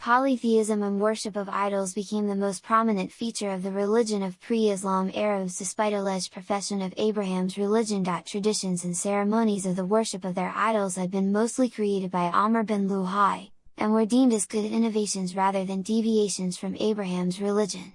Polytheism and worship of idols became the most prominent feature of the religion of pre-Islam Arabs despite alleged profession of Abraham's religion. Traditions and ceremonies of the worship of their idols had been mostly created by Amr bin Luhai, and were deemed as good innovations rather than deviations from Abraham's religion.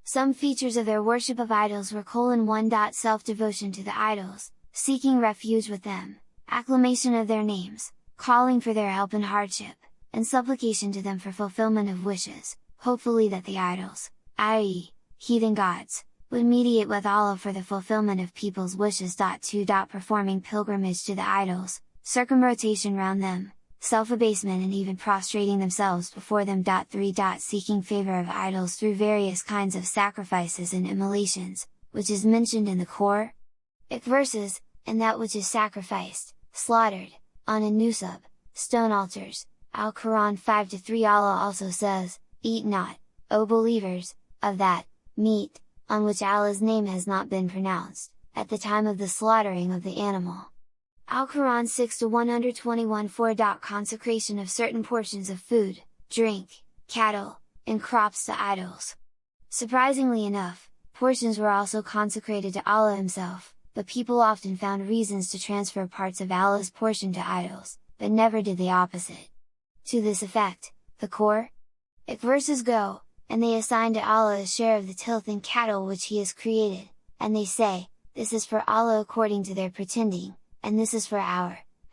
Some features of their worship of idols were: 1. Self-devotion to the idols, seeking refuge with them, acclamation of their names, calling for their help in hardship, and supplication to them for fulfillment of wishes, hopefully that the idols, i.e., heathen gods, would mediate with Allah for the fulfillment of people's wishes. 2. Performing pilgrimage to the idols, circumrotation round them, self-abasement and even prostrating themselves before them. 3. Seeking favor of idols through various kinds of sacrifices and immolations, which is mentioned in the Qur'anic verses, and that which is sacrificed, slaughtered, on a nusub, stone altars. Al-Quran 5-3. Allah also says, "Eat not, O believers, of that meat, on which Allah's name has not been pronounced, at the time of the slaughtering of the animal." Al-Quran 6-121. 4. Consecration of certain portions of food, drink, cattle, and crops to idols. Surprisingly enough, portions were also consecrated to Allah Himself, but people often found reasons to transfer parts of Allah's portion to idols, but never did the opposite. To this effect, the Qur'anic verses go, "And they assign to Allah a share of the tilth and cattle which He has created, and they say, this is for Allah according to their pretending, and this is for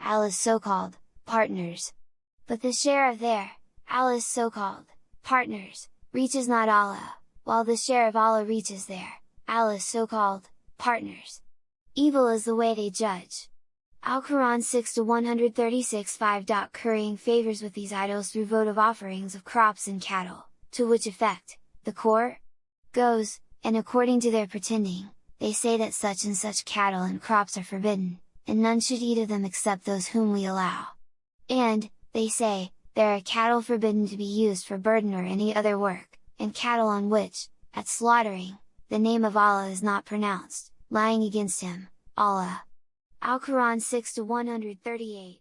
Allah's so-called partners. But the share of their, Allah's so-called partners, reaches not Allah, while the share of Allah reaches their, Allah's so-called partners. Evil is the way they judge." Al-Quran 6-136. 5. Currying favors with these idols through votive offerings of crops and cattle, to which effect, the Qur'an goes, "And according to their pretending, they say that such and such cattle and crops are forbidden, and none should eat of them except those whom we allow. And, they say, there are cattle forbidden to be used for burden or any other work, and cattle on which, at slaughtering, the name of Allah is not pronounced, lying against Him, Allah." Al-Quran 6-138.